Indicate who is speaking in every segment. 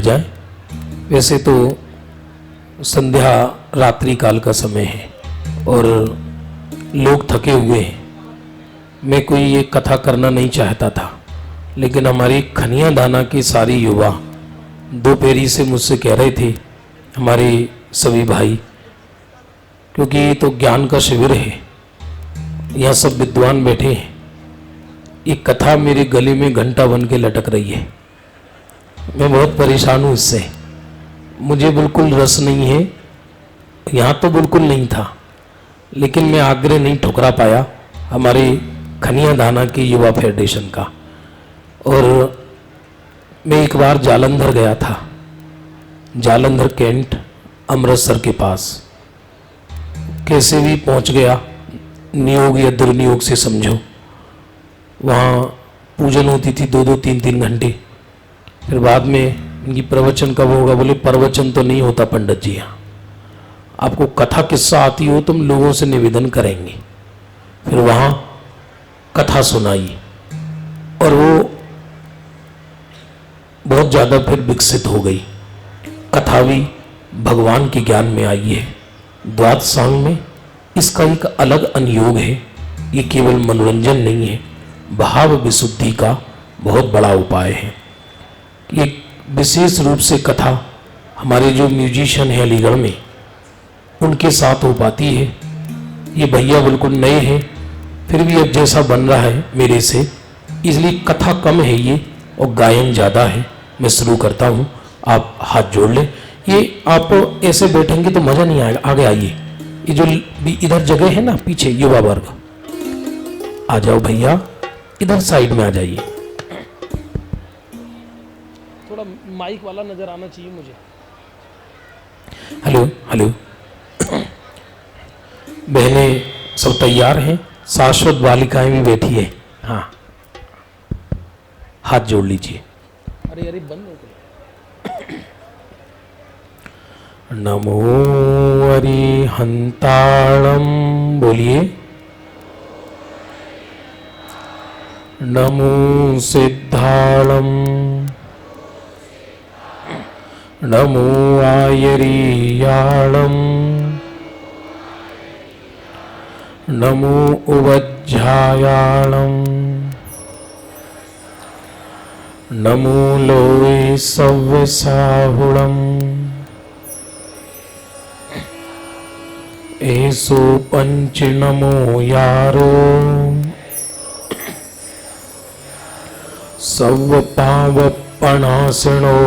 Speaker 1: जाएं। वैसे तो संध्या रात्रि काल का समय है और लोग थके हुए हैं। मैं कोई ये कथा करना नहीं चाहता था, लेकिन हमारी खनिया दाना की सारी युवा दोपहरी से मुझसे कह रहे थे, हमारे सभी भाई, क्योंकि ये तो ज्ञान का शिविर है, यहाँ सब विद्वान बैठे हैं, ये कथा मेरे गले में घंटा बन के लटक रही है। मैं बहुत परेशान हूँ इससे, मुझे बिल्कुल रस नहीं है, यहाँ तो बिल्कुल नहीं था, लेकिन मैं आग्रह नहीं ठुकरा पाया हमारे खनिया दाना की युवा फेडरेशन का। और मैं एक बार जालंधर गया था, जालंधर कैंट अमृतसर के पास, कैसे भी पहुंच गया, नियोग या दुर्नियोग से समझो। वहाँ पूजन होती थी 2-2, 3-3 घंटे। फिर बाद में इनकी प्रवचन कब होगा, बोले प्रवचन तो नहीं होता पंडित जी, यहाँ आपको कथा किस्सा आती हो तुम लोगों से निवेदन करेंगे। फिर वहाँ कथा सुनाई और वो बहुत ज़्यादा फिर विकसित हो गई। कथा भी भगवान के ज्ञान में आई है। द्वादश सांग में इसका एक अलग अनुयोग है। ये केवल मनोरंजन नहीं है, भाव विशुद्धि का बहुत बड़ा उपाय है। ये विशेष रूप से कथा हमारे जो म्यूजिशियन हैं अलीगढ़ में, उनके साथ हो पाती है। ये भैया बिल्कुल नए हैं, फिर भी अब जैसा बन रहा है मेरे से, इसलिए कथा कम है ये और गायन ज़्यादा है। मैं शुरू करता हूँ, आप हाथ जोड़ लें। ये आप ऐसे बैठेंगे तो मज़ा नहीं आएगा, आगे आइए। ये जो इधर जगह है ना पीछे, युवा वर्ग आ जाओ भैया, इधर साइड में आ जाइए। थोड़ा माइक वाला नज़र आना चाहिए मुझे। Hello hello. बहनें सब तैयार हैं, शाश्वत बालिकाएं भी बैठी है। हाँ, हाथ जोड़ लीजिए। अरे अरे बंद हो गया। नमो अरिहंताणं, बोलिए। नमो सिद्धाणं, नमो आयरीयाणं, नमो उवज्झायाणं, नमो लोये सव्यसाहुणं, एसो पंच नमो यारो, सव्व पावपणासिनो,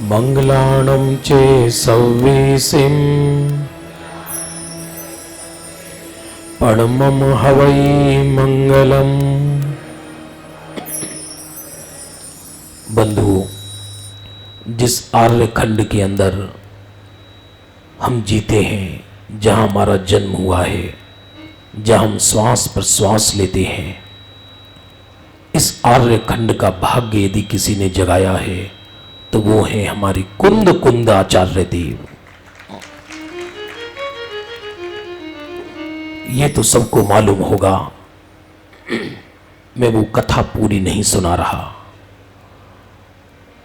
Speaker 1: मंगलाणं चे सव्वेसिं, परमं हवै मंगलम। बंधुओं, जिस आर्य खंड के अंदर हम जीते हैं, जहाँ हमारा जन्म हुआ है, जहाँ हम श्वास प्रश्वास लेते हैं, इस आर्य खंड का भाग्य यदि किसी ने जगाया है तो वो है हमारे कुंद कुंद आचार्य देव। ये तो सबको मालूम होगा, मैं वो कथा पूरी नहीं सुना रहा,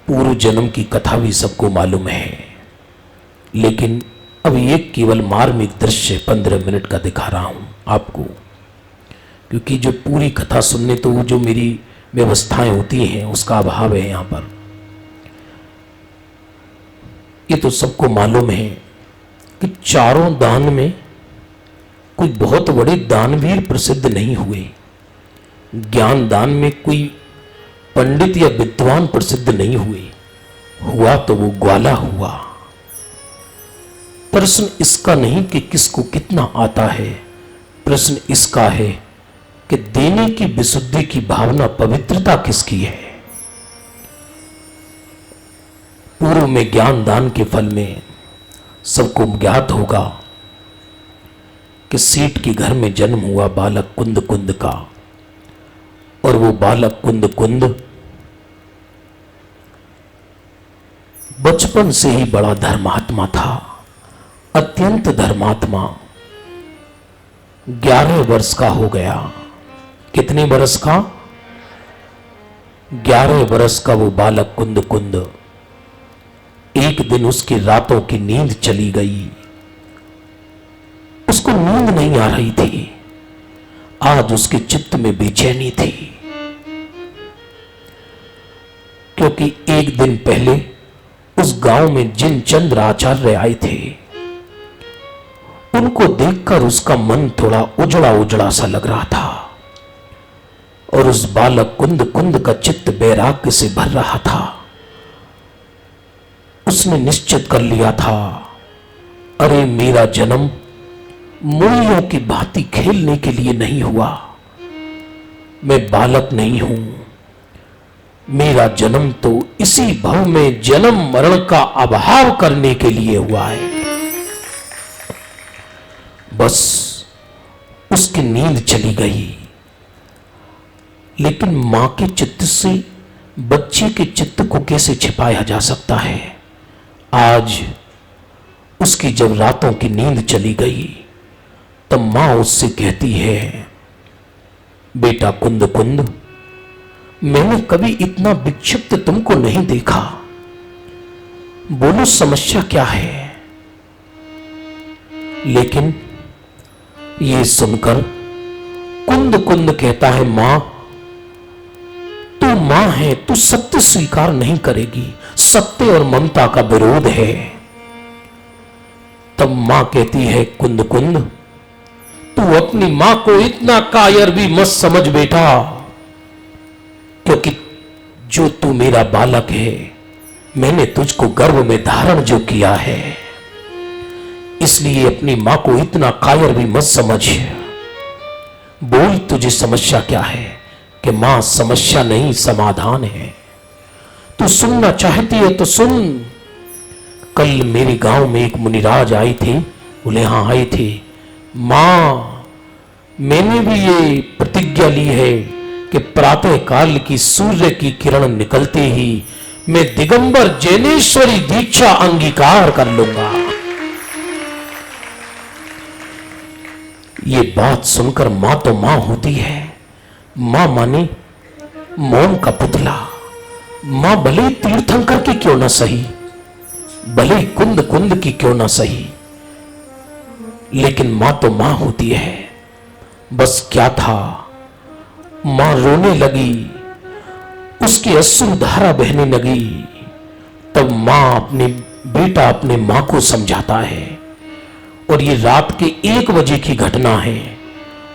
Speaker 1: पूर्व जन्म की कथा भी सबको मालूम है, लेकिन अब ये केवल मार्मिक दृश्य 15 मिनट का दिखा रहा हूं आपको, क्योंकि जो पूरी कथा सुनने तो जो मेरी व्यवस्थाएं होती हैं उसका अभाव है यहाँ पर। ये तो सबको मालूम है कि चारों दान में कोई बहुत बड़े दानवीर प्रसिद्ध नहीं हुए। ज्ञान दान में कोई पंडित या विद्वान प्रसिद्ध नहीं हुए, हुआ तो वो ग्वाला हुआ। प्रश्न इसका नहीं कि किसको कितना आता है, प्रश्न इसका है कि देने की विशुद्धि की भावना, पवित्रता किसकी है। पूर्व में ज्ञान दान के फल में सबको ज्ञात होगा कि सेठ के घर में जन्म हुआ बालक कुंद कुंद का, और वो बालक कुंद कुंद बचपन से ही बड़ा धर्मात्मा था, अत्यंत धर्मात्मा। 11 वर्ष का हो गया। कितने वर्ष का? 11 बरस का वो बालक कुंद कुंद, एक दिन उसकी रातों की नींद चली गई। उसको नींद नहीं आ रही थी। आज उसके चित्त में बेचैनी थी, क्योंकि एक दिन पहले उस गांव में जिन चंद्र आचार्य आए थे, उनको देखकर उसका मन थोड़ा उजड़ा उजड़ा सा लग रहा था और उस बालक कुंद कुंद का चित्त वैराग्य से भर रहा था। उसने निश्चित कर लिया था, अरे मेरा जन्म मूलियों की भांति खेलने के लिए नहीं हुआ। मैं बालक नहीं हूं। मेरा जन्म तो इसी भव में जन्म मरण का अभाव करने के लिए हुआ है। बस उसकी नींद चली गई। लेकिन मां के चित्त से बच्चे के चित्त को कैसे छिपाया जा सकता है? आज उसकी जब रातों की नींद चली गई, तब मां उससे कहती है, बेटा कुंद कुंद, मैंने कभी इतना विक्षिप्त तुमको नहीं देखा। बोलो समस्या क्या है? लेकिन ये सुनकर कुंद कुंद कहता है, मां तू मां है, तू सत्य स्वीकार नहीं करेगी। सत्य और ममता का विरोध है। तब मां कहती है, कुंद कुंद, तू अपनी मां को इतना कायर भी मत समझ बेटा, क्योंकि जो तू मेरा बालक है, मैंने तुझको गर्भ में धारण जो किया है, इसलिए अपनी मां को इतना कायर भी मत समझ। बोल तुझे समस्या क्या है? कि मां समस्या नहीं, समाधान है। तू सुनना चाहती है तो सुन। कल मेरे गांव में एक मुनिराज आए थे, बोले यहां आए थे, मां मैंने भी ये प्रतिज्ञा ली है कि प्रातः काल की सूर्य की किरण निकलते ही मैं दिगंबर जैनेश्वरी दीक्षा अंगीकार कर लूंगा। ये बात सुनकर मां तो मां होती है। मां माने मोम का पुतला। मां भले तीर्थंकर की क्यों ना सही, भले कुंद कुंद की क्यों ना सही, लेकिन मां तो मां होती है। बस क्या था, मां रोने लगी, उसकी अश्रु धारा बहने लगी। तब मां बेटा अपने मां को समझाता है, और ये रात के 1 बजे की घटना है,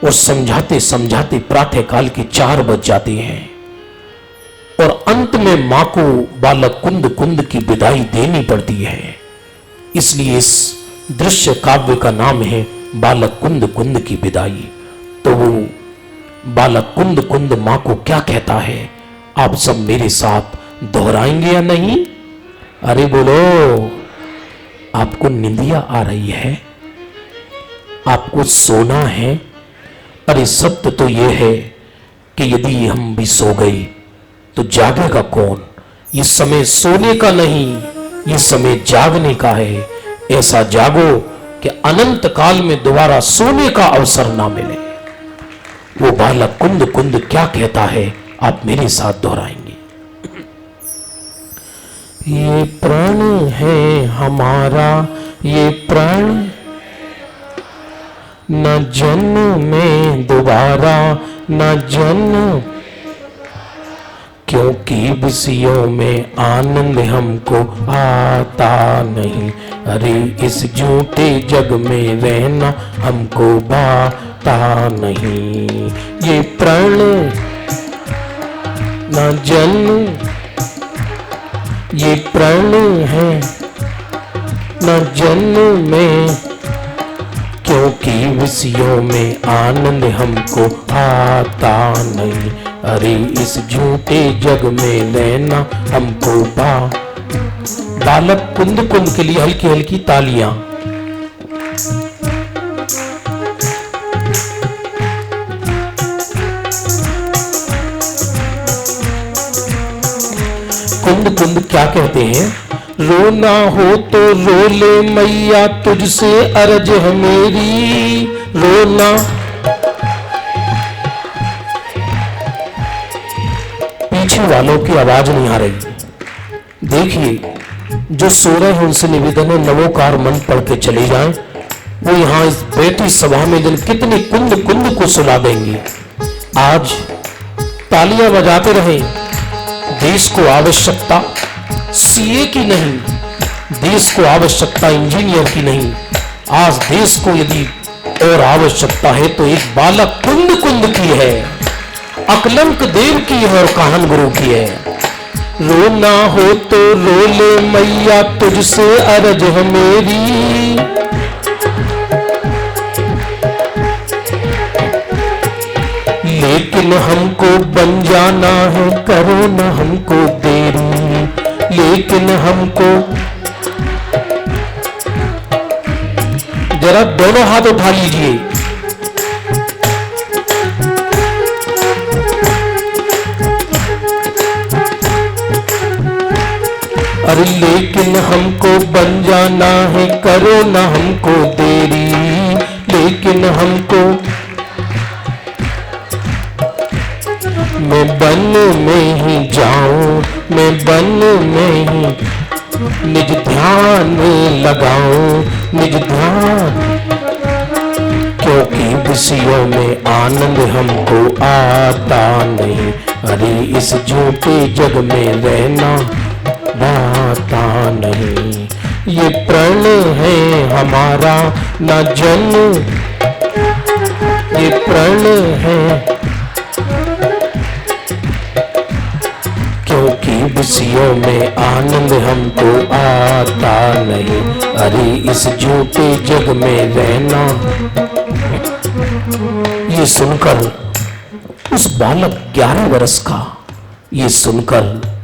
Speaker 1: और समझाते समझाते प्रातः काल के 4 बज जाते हैं, और अंत में मां को बालक कुंद कुंद की विदाई देनी पड़ती है। इसलिए इस दृश्य काव्य का नाम है बालक कुंद कुंद की विदाई। तो वो बालक कुंद कुंद मां को क्या कहता है, आप सब मेरे साथ दोहराएंगे या नहीं? अरे बोलो, आपको निंदिया आ रही है? आपको सोना है? अरे सत्य तो यह है कि यदि हम भी सो गए तो जागेगा कौन? ये समय सोने का नहीं, ये समय जागने का है। ऐसा जागो कि अनंत काल में दोबारा सोने का अवसर ना मिले। वो बालक कुंद कुंद क्या कहता है, आप मेरे साथ दोहराएंगे। ये प्राण है हमारा, ये प्राण न जन्म में दोबारा, न जन्म, क्योंकि विषयों में आनंद हमको आता नहीं। अरे इस झूठे जग में रहना हमको बाता नहीं। ये प्राण न जन्म, ये प्राण है न जन्म में, क्योंकि विषयों में आनंद हमको आता नहीं। अरे इस झूठे जग में रहना हमको बालक कुंद कुंद के लिए हल्की हल्की तालियां। कुंद कुंद क्या कहते हैं? रोना हो तो रो ले मैया, तुझसे अर्ज है मेरी। रोना पीछे वालों की आवाज नहीं आ रही। देखिए, जो सो रहे हैं उनसे निवेदन है, नवोकार मन पढ़ के चले जाएं। वो यहाँ इस बेटी सभा में जन कितनी कुंद कुंद को सुला देंगे। आज तालियां बजाते रहे। देश को आवश्यकता सीए की नहीं, देश को आवश्यकता इंजीनियर की नहीं। आज देश को यदि और आवश्यकता है तो एक बालक कुंद कुंद की है, अकलंक देव की है और काहन गुरु की है। रोना हो तो रो ले मैया, तुझसे अरज है मेरी। लेकिन हमको बन जाना है, करो ना हमको देरी। लेकिन हमको, जरा दोनों हाथ उठा लीजिए। अरे लेकिन हमको बन जाना है, करो ना हमको देरी। लेकिन हमको, मैं बन में ही जाऊं, मैं बन में ही निज ध्यान लगाऊं, निज ध्यान। क्योंकि विषयों में आनंद हमको आता नहीं। अरे इस झूठे जग में रहना आता नहीं। ये प्रण है हमारा न जन, ये प्रण है। क्योंकि विषयों में आनंद हमको आता नहीं। अरे इस झूठे जग में रहना। ये सुनकर उस बालक 11 वर्ष का, ये सुनकर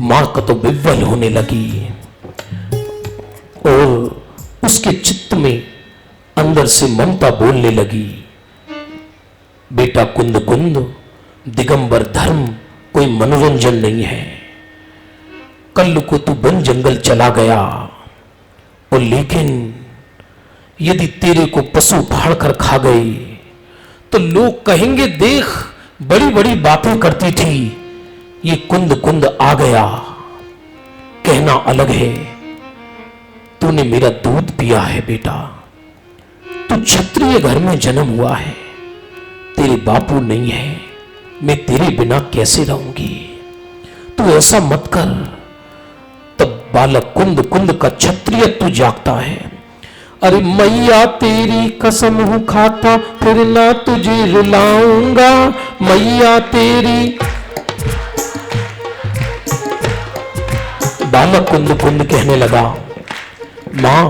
Speaker 1: मां का तो विह्वल होने लगी और उसके चित्त में अंदर से ममता बोलने लगी। बेटा कुंद कुंद, दिगंबर धर्म कोई मनोरंजन नहीं है। कल को तू वन जंगल चला गया और लेकिन यदि तेरे को पशु फाड़ कर खा गए तो लोग कहेंगे, देख बड़ी बड़ी बातें करती थी, ये कुंद कुंद आ गया। कहना अलग है, तूने मेरा दूध पिया है बेटा। तू क्षत्रिय घर में जन्म हुआ है, तेरे बापू नहीं है, मैं तेरे बिना कैसे रहूंगी। तू ऐसा मत कर। तब बालक कुंद कुंद का क्षत्रिय तू जागता है। अरे मैया तेरी कसम हूं खाता, फिर ना तुझे रुलाऊंगा। मैया तेरी, बालक कुंद कुंद कहने लगा, मां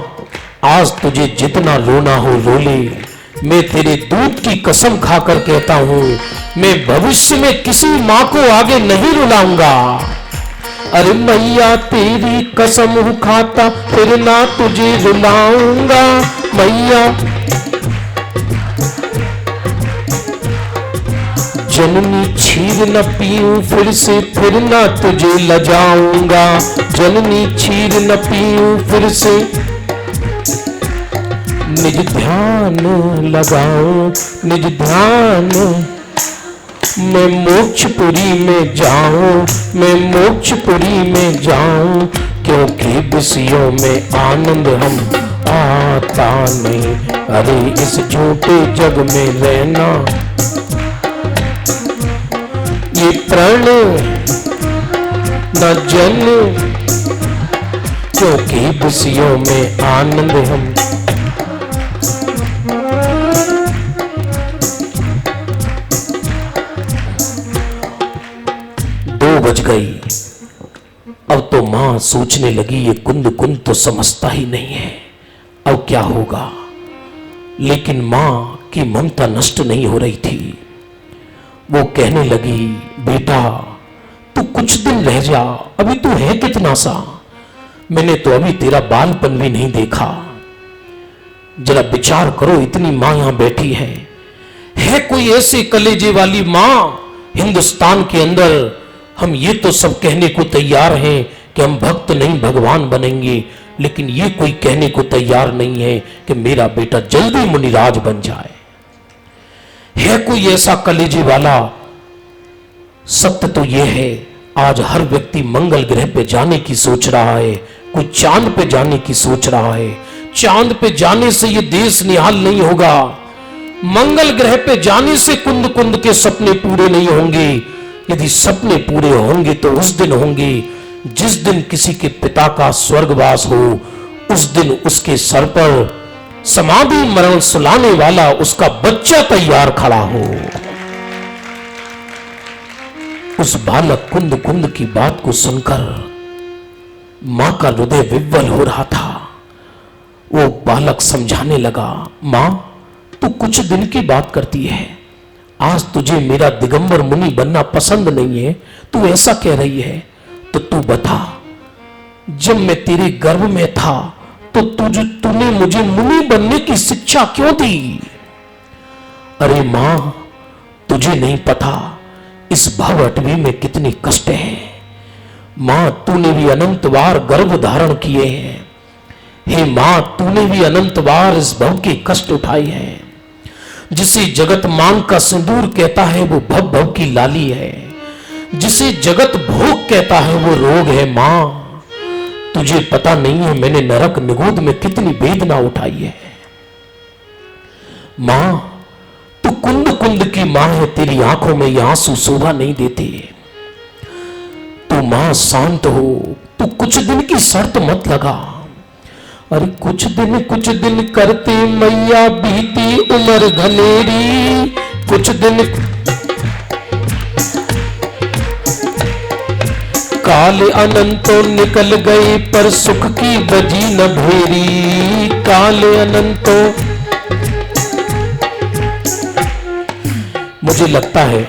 Speaker 1: आज तुझे जितना रोना हो रो ले। मैं तेरे दूध की कसम खाकर कहता हूं, मैं भविष्य में किसी मां को आगे नहीं रुलाऊंगा। अरे मैया तेरी कसम हूं खाता, फिर ना तुझे रुलाऊंगा। मैया जननी क्षीर न पीऊं फिर से, फिर ना तुझे लजाऊंगा। जननी क्षीर न पीऊं फिर से, निज ध्यान लगाऊं, निज ध्यान। मैं मोक्षपुरी में जाऊं, मैं मोक्षपुरी में जाऊं। क्योंकि विषयों में आनंद हम आता नहीं। अरे इस झूठे जग में रहना ये प्रण न जन। क्योंकि विषयों में आनंद हम, 2 बज गई। अब तो मां सोचने लगी, ये कुंद कुंद तो समझता ही नहीं है, अब क्या होगा। लेकिन मां की ममता नष्ट नहीं हो रही थी। वो कहने लगी, बेटा तू कुछ दिन रह जा, अभी तू है कितना सा। मैंने तो अभी तेरा बालपन भी नहीं देखा। जरा विचार करो, इतनी मां यहां बैठी है कोई ऐसे कलेजे वाली मां हिंदुस्तान के अंदर। हम ये तो सब कहने को तैयार हैं कि हम भक्त नहीं भगवान बनेंगे, लेकिन ये कोई कहने को तैयार नहीं है कि मेरा बेटा जल्दी मुनिराज बन जाए। है कोई ऐसा कलेजे वाला सत्य तो यह है, आज हर व्यक्ति मंगल ग्रह पे जाने की सोच रहा है, कोई चांद पे जाने की सोच रहा है। चांद पे जाने से ये देश निहाल नहीं होगा, मंगल ग्रह पे जाने से कुंद कुंद के सपने पूरे नहीं होंगे। यदि सपने पूरे होंगे तो उस दिन होंगे जिस दिन किसी के पिता का स्वर्गवास हो, उस दिन उसके सर पर समाधि मरण सुलाने वाला उसका बच्चा तैयार खड़ा हो। उस बालक कुंद कुंद की बात को सुनकर मां का हृदय विह्वल हो रहा था। वो बालक समझाने लगा, मां तू कुछ दिन की बात करती है, आज तुझे मेरा दिगंबर मुनि बनना पसंद नहीं है, तू ऐसा कह रही है, तो तू बता, जब मैं तेरे गर्भ में था तो तूने मुझे मुनि बनने की शिक्षा क्यों दी? अरे मां, तुझे नहीं पता इस भव अटवी में कितनी कष्ट है। मां, तूने भी अनंत बार गर्भ धारण किए हैं। हे मां, तूने भी अनंत बार इस भव के कष्ट उठाए हैं। जिसे जगत मांग का सिंदूर कहता है वो भव भव की लाली है, जिसे जगत भोग कहता है वो रोग है। मां, तुझे पता नहीं है मैंने नरक निगोद में कितनी वेदना उठाई है। मां, तू कुंद कुंद की मां है, तेरी आंखों में ये आंसू शोभा नहीं देते। तू मां शांत हो, तू कुछ दिन की शर्त मत लगा। अरे कुछ दिन करते मैया बीती उम्र घनेरी, कुछ दिन काल अनंतों निकल गए पर सुख की बजी न भेरी। काल अनंतों, मुझे लगता है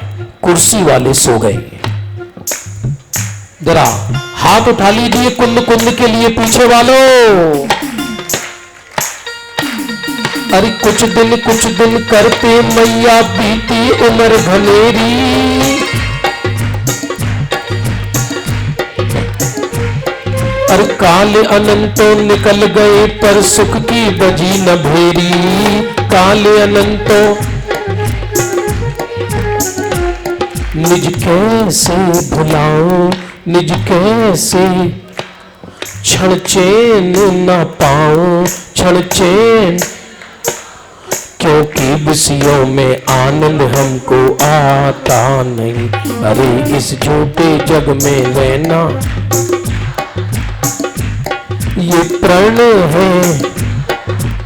Speaker 1: कुर्सी वाले सो गए। जरा हाथ उठा लीजिए कुंद कुंद के लिए पीछे वालों। अरे कुछ दिन करते मैया बीती उम्र घनेरी, अरे काल अनंतों निकल गए पर सुख की बजी न भेरी। काल अनंतों, निज कैसे भुलाओ, निज कैसे क्षण चैन न पाओ, क्षण चैन, क्योंकि विषयों में आनंद हमको आता नहीं। अरे इस झूठे जग में रहना ये प्रण है,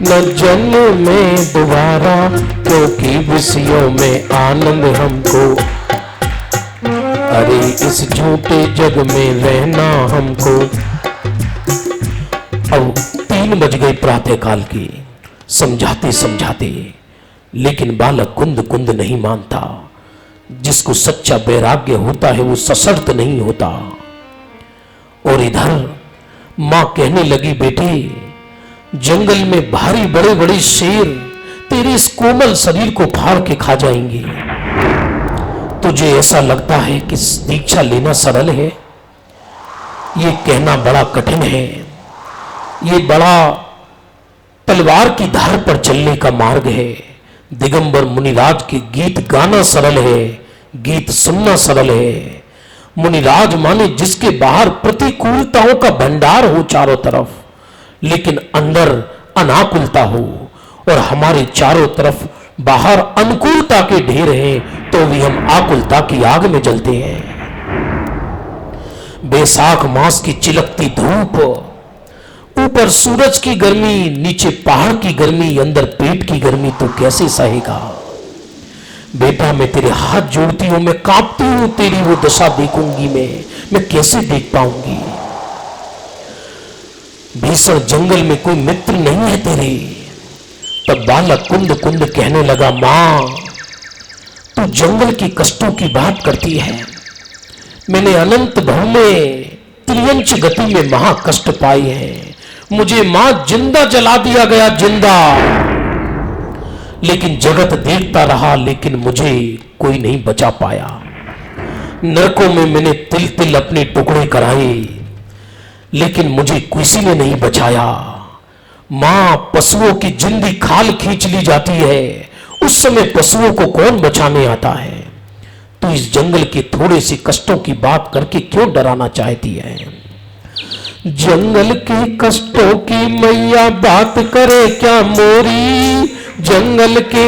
Speaker 1: न जन्म में दोबारा, क्योंकि विषयों में आनंद हमको, अरे इस झूठे जग में रहना हमको। अब 3 बज गए प्रातः काल की, समझाते समझाते, लेकिन बालक कुंद कुंद नहीं मानता। जिसको सच्चा वैराग्य होता है वो सशर्त नहीं होता। और इधर मां कहने लगी, बेटे जंगल में भारी बड़े बड़े शेर तेरे इस कोमल शरीर को फाड़ के खा जाएंगे। तुझे ऐसा लगता है कि दीक्षा लेना सरल है? ये कहना बड़ा कठिन है। ये बड़ा तलवार की धार पर चलने का मार्ग है। दिगंबर मुनिराज के गीत गाना सरल है, गीत सुनना सरल है। मुनिराज माने जिसके बाहर प्रतिकूलताओं का भंडार हो चारों तरफ, लेकिन अंदर अनाकुलता हो, और हमारे चारों तरफ बाहर अनुकूलता के ढेर हैं तो भी हम आकुलता की आग में जलते हैं। बैसाख मास की चिलकती धूप, ऊपर सूरज की गर्मी, नीचे पहाड़ की गर्मी, अंदर पेट की गर्मी, तो कैसे सहेगा? बेटा मैं तेरे हाथ जोड़ती हूं, मैं कांपती हूं, तेरी वो दशा देखूंगी मैं कैसे देख पाऊंगी? भीषण जंगल में कोई मित्र नहीं है तेरे। तब बालक कुंद कुंद कहने लगा, मां तू जंगल के कष्टों की बात करती है। मैंने अनंत भव में त्रियंच गति में महा कष्ट पाए हैं। मुझे मां जिंदा जला दिया गया, जिंदा। लेकिन जगत देखता रहा, लेकिन मुझे कोई नहीं बचा पाया। नरकों में मैंने तिल तिल अपने टुकड़े कराए, लेकिन मुझे किसी ने नहीं बचाया। मां पशुओं की जिंदी खाल खींच ली जाती है, उस समय पशुओं को कौन बचाने आता है? तो इस जंगल के थोड़े से कष्टों की बात करके क्यों डराना चाहती है? जंगल के कष्टों की मैया बात करे क्या मोरी, जंगल के।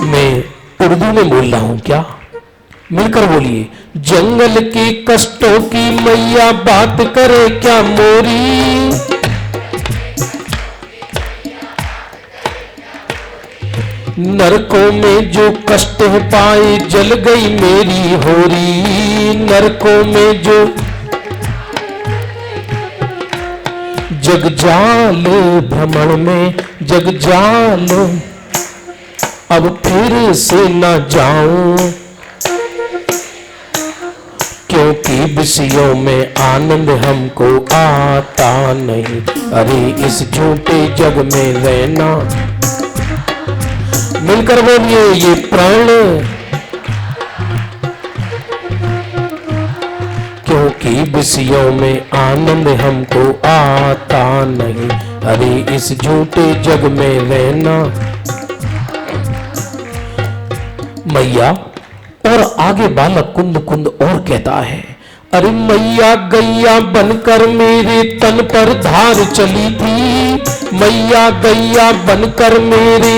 Speaker 1: मैं उर्दू में बोल रहा हूं क्या? मिलकर बोलिए। जंगल के कष्टों की मैया बात करे क्या मोरी, नरकों में जो कष्ट पाए जल गई मेरी होरी, नरकों में जो जगजाल भ्रमण में जगजाल, अब फिर से न जाऊं क्योंकि विषयों में आनंद हमको आता नहीं। अरे इस झूठे जग में रहना, मिलकर बोलिए ये प्राण, क्योंकि विषयों में आनंद हमको आता नहीं। अरे इस झूठे जग में रहना। मैया और आगे बालक कुंद कुंद और कहता है, अरे मैया गैया बनकर मेरे तन पर धार चली थी, मैया गैया बनकर मेरे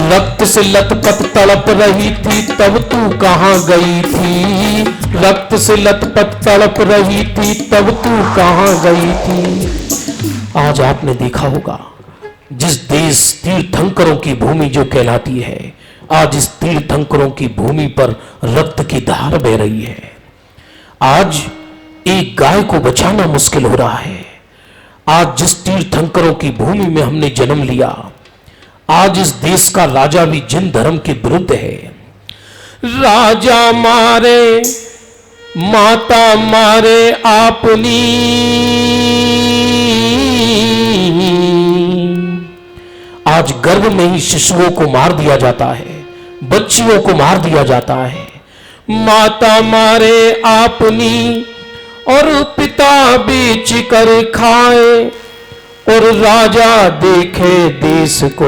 Speaker 1: रक्त से लथपथ तड़प रही थी, तब तू कहां गई थी, रक्त से लथपथ तड़प रही थी, तब तू कहां गई थी। आज आपने देखा होगा जिस देश तीर्थंकरों की भूमि जो कहलाती है, आज इस तीर्थंकरों की भूमि पर रक्त की धार बह रही है। आज एक गाय को बचाना मुश्किल हो रहा है। आज जिस तीर्थंकरों की भूमि में हमने जन्म लिया, आज इस देश का राजा भी जिन धर्म के विरुद्ध है। राजा मारे माता मारे आपनी, आज गर्भ में ही शिशुओं को मार दिया जाता है, बच्चियों को मार दिया जाता है। माता मारे आपनी और पिता बेच कर खाए, और राजा देखे देश को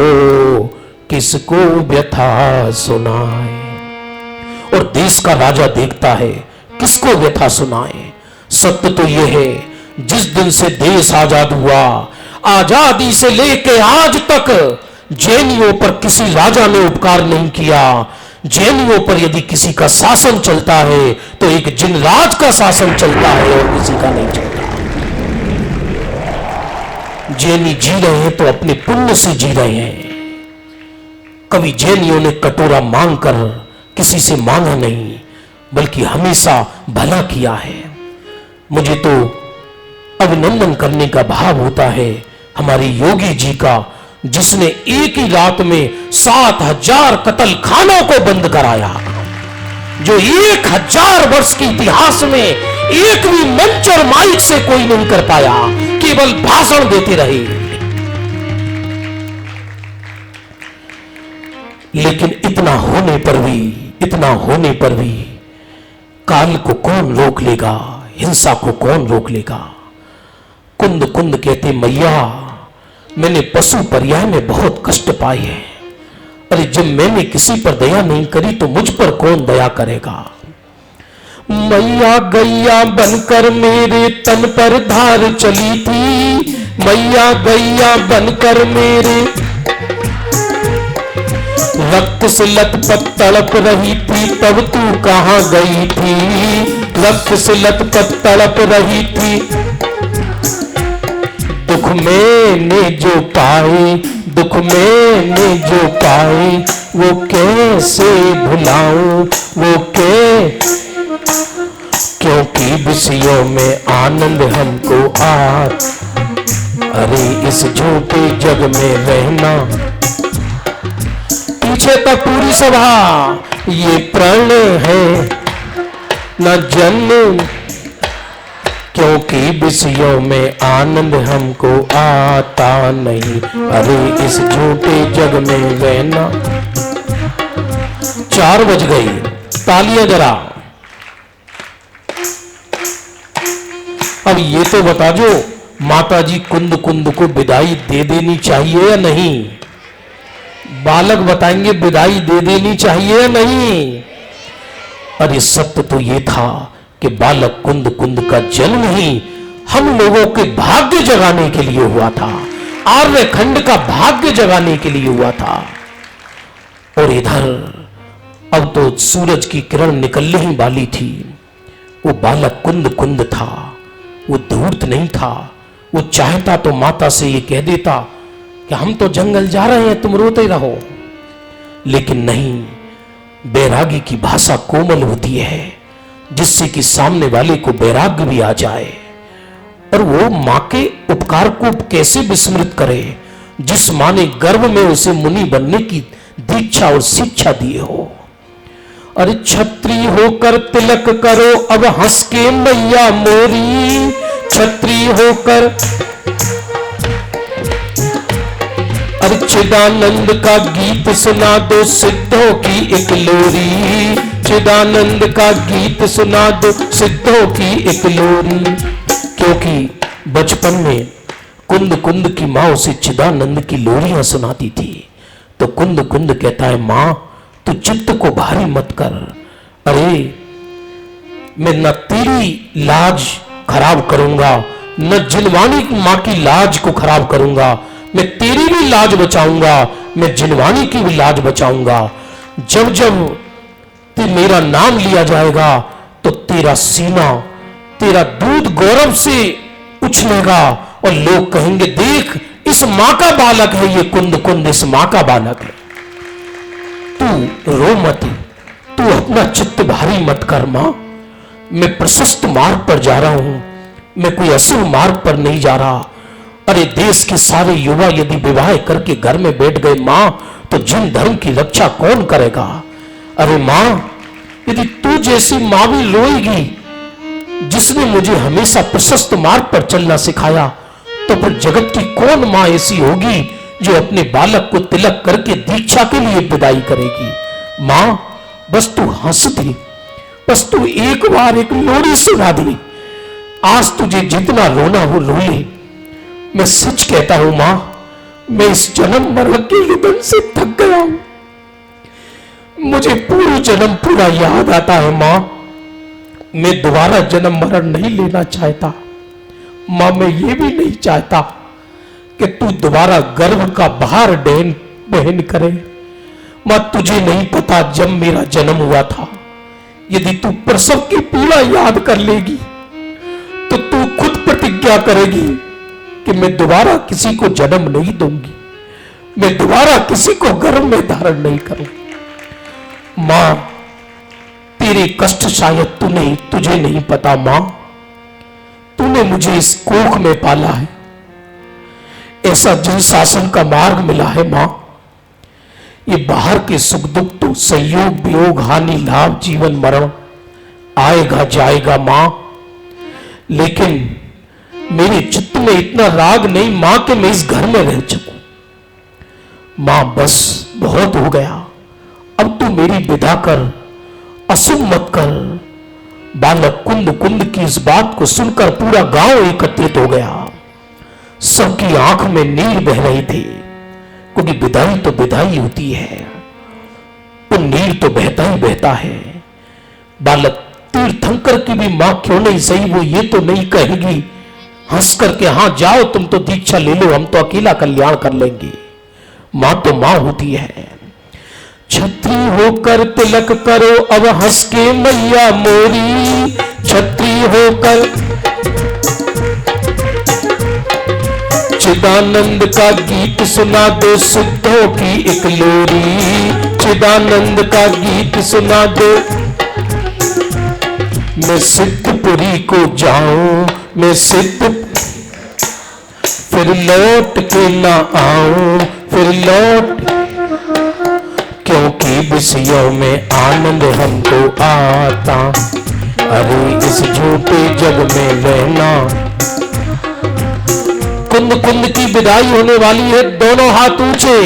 Speaker 1: किसको व्यथा सुनाए। और देश का राजा देखता है किसको व्यथा सुनाए। सत्य तो यह है, जिस दिन से देश आजाद हुआ, आजादी से लेके आज तक जैनियों पर किसी राजा ने उपकार नहीं किया। जैनियों पर यदि किसी का शासन चलता है तो एक जिन राज का शासन चलता है और किसी का नहीं चलता। जैनी जी रहे हैं तो अपने पुण्य से जी रहे हैं। कभी जैनियों ने कटोरा मांगकर किसी से मांगा नहीं, बल्कि हमेशा भला किया है। मुझे तो अभिनंदन करने का भाव होता है हमारे योगी जी का, जिसने एक ही रात में 7000 कत्ल खानों को बंद कराया। जो 1000 वर्ष के इतिहास में एक भी मंच और माइक से कोई नहीं कर पाया, केवल भाषण देते रहे। लेकिन इतना होने पर भी काल को कौन रोक लेगा, हिंसा को कौन रोक लेगा। कुंद कुंद कहते, मैया मैंने पशु पर्याय में बहुत कष्ट पाए हैं। अरे जब मैंने किसी पर दया नहीं करी तो मुझ पर कौन दया करेगा। मैया गैया बनकर मेरे तन पर धार चली थी, मैया गैया बनकर मेरे रक्त से लथपथ तड़प रही थी, तब तू कहां गई थी, रक्त से लथपथ तड़प रही थी। दुख मैंने जो पाए, दुख मैंने जो पाए, वो कैसे भुलाऊं, वो क्योंकि विषयों में आनंद हमको अरे इस झूठे जग में रहना। पीछे तक पूरी सभा, ये प्रण है न जन्म, क्योंकि विषयों में आनंद हमको आता नहीं। अरे इस झूठे जग में रहना। 4 बज गई, तालियां जरा। अब ये तो बता दो, माताजी कुंद कुंद को विदाई दे देनी चाहिए या नहीं? बालक बताएंगे विदाई दे देनी चाहिए या नहीं। अरे सत्य तो ये था कि बालक कुंद कुंद का जन्म ही हम लोगों के भाग्य जगाने के लिए हुआ था, आर्यखंड का भाग्य जगाने के लिए हुआ था। और इधर अब तो सूरज की किरण निकलने ही वाली थी। वो बालक कुंद कुंद था, वो धूर्त नहीं था। वो चाहता तो माता से ये कह देता कि हम तो जंगल जा रहे हैं, तुम रोते रहो, लेकिन नहीं। बैरागी की भाषा कोमल होती है, जिससे कि सामने वाले को वैराग्य भी आ जाए। और वो मां के उपकार को कैसे विस्मृत करे, जिस मां ने गर्भ में उसे मुनि बनने की दीक्षा और शिक्षा दी हो। अरे छत्री होकर तिलक करो अब हंस के मैया मोरी, छत्री होकर। अरे चिदानंद का गीत सुना दो सिद्धों की एक लोरी, चिदानंद का गीत सुना दो सिद्धों की एक लोरी। क्योंकि बचपन में कुंद कुंद की माँ उसे चिदानंद की लोरियां सुनाती थी, तो कुंद कुंद कहता है मां तू चित्त को भारी मत कर। अरे मैं न तेरी लाज खराब करूंगा, न जिनवानी मां की लाज को खराब करूंगा, मैं तेरी भी लाज बचाऊंगा, मैं जिनवानी की भी लाज बचाऊंगा। जब जब मेरा नाम लिया जाएगा तो तेरा सीना, तेरा दूध गौरव से उछलेगा और लोग कहेंगे देख इस मां का बालक है ये कुंद कुंद, इस मां का बालक है। तू रो मत, तू अपना चित्त भारी मत कर मां। मैं प्रशस्त मार्ग पर जा रहा हूं, मैं कोई अशुभ मार्ग पर नहीं जा रहा। अरे देश के सारे युवा यदि विवाह करके घर में बैठ गए मां, तो जिन धर्म की रक्षा कौन करेगा। अरे मां यदि तू जैसी मां भी रोएगी, जिसने मुझे हमेशा प्रशस्त मार्ग पर चलना सिखाया, तो फिर जगत की कौन मां ऐसी होगी जो अपने बालक को तिलक करके दीक्षा के लिए विदाई करेगी। मां बस तू हंस दे, बस तू एक बार एक लोरी सुना दे, आज तुझे जितना रोना हो रो ले। मैं सच कहता हूं मां, मैं इस जन्म मरण के निधन से थक गया हूं। मुझे पूरा जन्म पूरा याद आता है मां, मैं दोबारा जन्म मरण नहीं लेना चाहता। मां मैं ये भी नहीं चाहता कि तू दोबारा गर्भ का भार बहन करे। मां तुझे नहीं पता जब मेरा जन्म हुआ था, यदि तू प्रसव की पीड़ा याद कर लेगी तो तू खुद प्रतिज्ञा करेगी कि मैं दोबारा किसी को जन्म नहीं दूंगी, मैं दोबारा किसी को गर्भ में धारण नहीं करूंगी। मां तेरे कष्ट शायद तुझे नहीं पता मां, तूने मुझे इस कोख में पाला है, ऐसा जन शासन का मार्ग मिला है मां। ये बाहर के सुख दुख तो संयोग वियोग हानि लाभ जीवन मरण आएगा जाएगा मां, लेकिन मेरे चित्त में इतना राग नहीं मां कि मैं इस घर में रह सकूं। मां बस बहुत हो गया, अब तू मेरी विदा कर, अशुभ मत कर। बालक कुंद कुंद की इस बात को सुनकर पूरा गांव एकत्रित हो गया। सबकी आंख में नीर बह रही थी, क्योंकि विदाई तो विदाई होती है, तो नीर तो बहता ही बहता है। बालक तीर्थंकर की भी मां क्यों नहीं सही, वो ये तो नहीं कहेगी हंस करके हाँ जाओ तुम तो दीक्षा ले लो, हम तो अकेला कल्याण कर लेंगे। मां तो मां होती है। छत्री होकर तिलक करो अब हंस के मैया मोरी, छत्री होकर। चिदानंद का गीत सुना दो सिद्धों की एक लोरी, चिदानंद का गीत सुना दो। मैं सिद्धपुरी को जाऊं, मैं सिद्ध फिर लौट के ना आऊं, फिर लौट, क्योंकि विषयों में आनंद हमको आता। अरे इस झूठे जग में रहना। कुंद कुंद की विदाई होने वाली है, दोनों हाथ ऊंचे।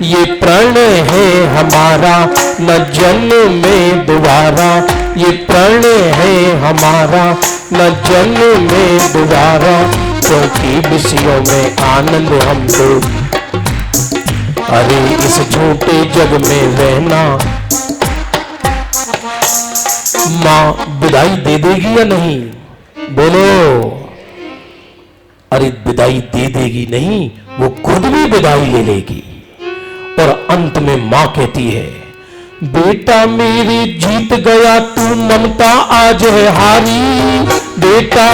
Speaker 1: ये प्रणय है हमारा न जन्म में दोबारा, ये प्रणय है हमारा न जन्म में दोबारा, क्योंकि विषयों में आनंद हमको। अरे इस झूठे जग में रहना, माँ विदाई दे देगी या नहीं? बोलो। अरे विदाई दे देगी नहीं, वो खुद भी विदाई ले लेगी। और अंत में मां कहती है, बेटा मेरे जीत गया तू ममता आज है हारी। बेटा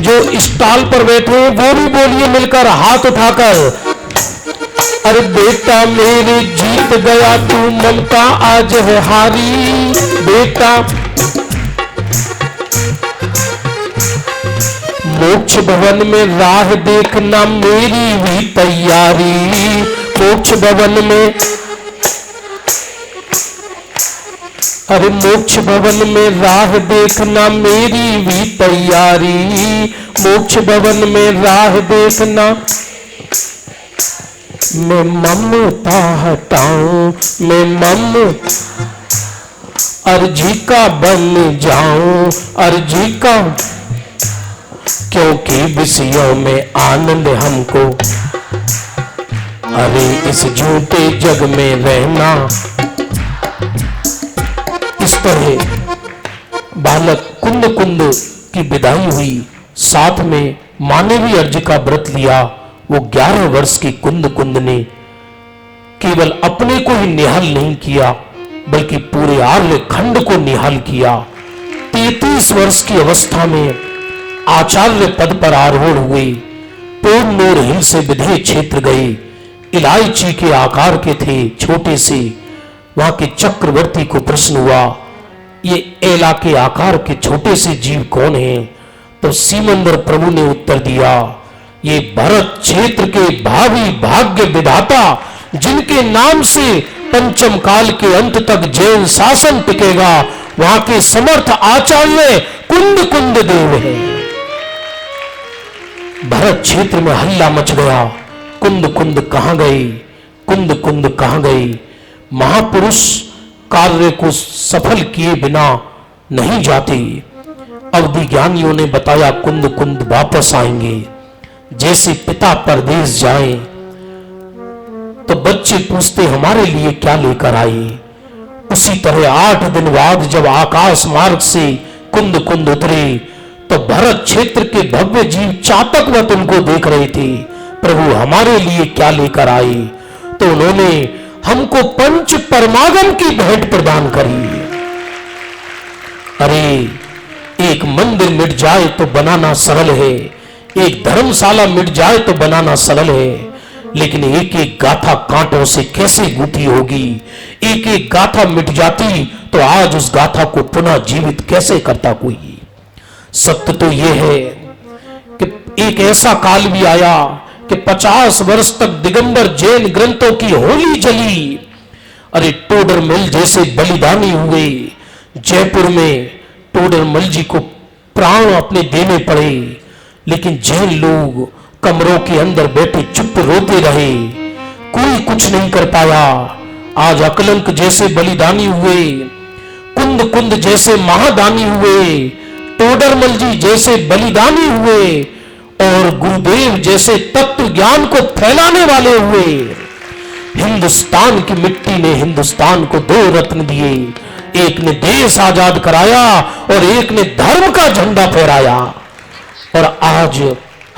Speaker 1: जो स्टॉल पर बैठे वो भी बोलिए मिलकर हाथ उठाकर, अरे बेटा मेरे जीत गया तू ममता आज है हारी। बेटा मोक्ष भवन में राह देखना मेरी भी तैयारी। मोक्ष भवन में, अरे मोक्ष भवन में राह देखना मेरी भी तैयारी। मोक्ष भवन में राह देखना, मैं ममता हटाऊं, मैं अर्जी का बन जाऊं, अर्जी का, क्योंकि विषयों में आनंद हमको। अरे इस झूठे जग में रहना। इस तरह बालक कुंद कुंद की विदाई हुई। साथ में मां ने भी अर्ज का व्रत लिया। वो 11 वर्ष की कुंद कुंद ने केवल अपने को ही निहाल नहीं किया, बल्कि पूरे आर्य खंड को निहाल किया। 33 वर्ष की अवस्था में आचार्य पद पर आरोहण हुए। पोरनोर हिल से विधेय क्षेत्र गए। इलायची के आकार के थे, छोटे से। वहां के चक्रवर्ती को प्रश्न हुआ, ये एला के आकार के छोटे से जीव कौन है? तो सीमंदर प्रभु ने उत्तर दिया, ये भरत क्षेत्र के भावी भाग्य विधाता, जिनके नाम से पंचम काल के अंत तक जैन शासन टिकेगा, वहां के समर्थ आचार्य कुंद कुंद देव है। भरत क्षेत्र में हल्ला मच गया। कुंद कुंद कहां गए? कुंद कुंद कहां गए? महापुरुष कार्य को सफल किए बिना नहीं जाते। अवधि ज्ञानियों ने बताया, कुंद कुंद वापस आएंगे। जैसे पिता परदेश जाए तो बच्चे पूछते हमारे लिए क्या लेकर आए। उसी तरह 8 दिन बाद जब आकाश मार्ग से कुंद कुंद उतरे तो भरत क्षेत्र के भव्य जीव चातकवत उनको देख रहे थे। प्रभु हमारे लिए क्या लेकर आए? तो उन्होंने हमको पंच परमागम की भेंट प्रदान करी। अरे एक मंदिर मिट जाए तो बनाना सरल है, एक धर्मशाला मिट जाए तो बनाना सरल है, लेकिन एक एक गाथा कांटों से कैसे गूंथी होगी? एक एक गाथा मिट जाती तो आज उस गाथा को पुनः जीवित कैसे करता कोई? सत्य तो यह है कि एक ऐसा काल भी आया कि 50 वर्ष तक दिगंबर जैन ग्रंथों की होली जली। अरे टोडरमल जैसे बलिदानी हुए। जयपुर में टोडरमल जी को प्राण अपने देने पड़े, लेकिन जैन लोग कमरों के अंदर बैठे चुप रोते रहे, कोई कुछ नहीं कर पाया। आज अकलंक जैसे बलिदानी हुए, कुंद कुंद जैसे महादानी हुए, टोडरमल जी जैसे बलिदानी हुए, और गुरुदेव जैसे तत्व ज्ञान को फैलाने वाले हुए। हिंदुस्तान की मिट्टी ने हिंदुस्तान को 2 रत्न दिए, एक ने देश आजाद कराया और एक ने धर्म का झंडा फहराया। और आज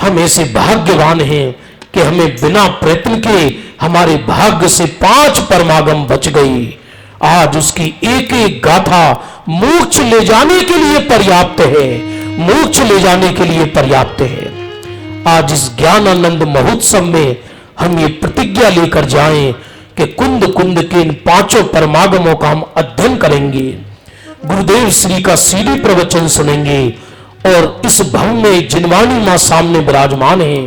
Speaker 1: हम ऐसे भाग्यवान हैं कि हमें बिना प्रयत्न के हमारे भाग्य से 5 परमागम बच गई। आज उसकी एक एक गाथा मोक्ष ले जाने के लिए पर्याप्त है, मोक्ष ले जाने के लिए पर्याप्त है। आज इस ज्ञानानंद महोत्सव में हम ये प्रतिज्ञा लेकर जाएं कि कुंद कुंद के इन 5 परमागमों का हम अध्ययन करेंगे, गुरुदेव श्री का सीधी प्रवचन सुनेंगे। और इस भव में जिनवाणी मां सामने विराजमान है,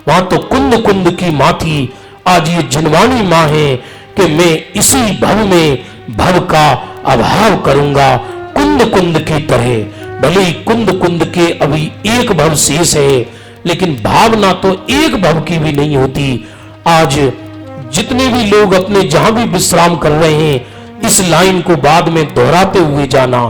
Speaker 1: वहां तो कुंद कुंद की मां थी, आज ये जिनवाणी मां है कि मैं इसी भव में भव का अभाव करूंगा कुंद कुंद की तरह। भले ही कुंद कुंद के अभी एक भव शेष है, लेकिन भावना तो एक भव की भी नहीं होती। आज जितने भी लोग अपने जहां भी विश्राम कर रहे हैं, इस लाइन को बाद में दोहराते हुए जाना,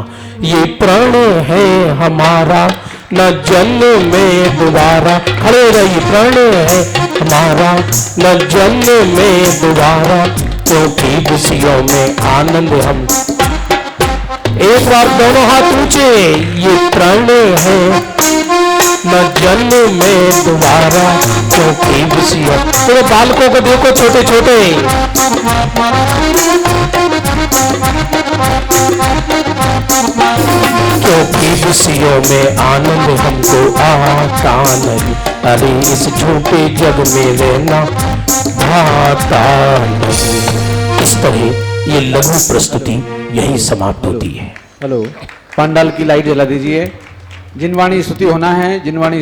Speaker 1: ये प्रण है हमारा न जन्म में दोबारा, खड़े रही प्रण है हमारा, न जन्म में दोबारा, क्योंकि खुशियों में आनंद हम। एक बार दोनों हाथ ऊंचे, ये प्रण है, न जन्म में दोबारा, क्योंकि खुशियों। पूरे बालकों को देखो छोटे छोटे, क्योंकि खुशियों में आनंद हमको आता नहीं, अरे इस झूठे जग में रहना आता नहीं। इस तरह ये लघु प्रस्तुति यही समाप्त होती है।
Speaker 2: हेलो, पंडाल की लाइट जला दीजिए। जिनवाणी स्तुति होना है, जिनवाणी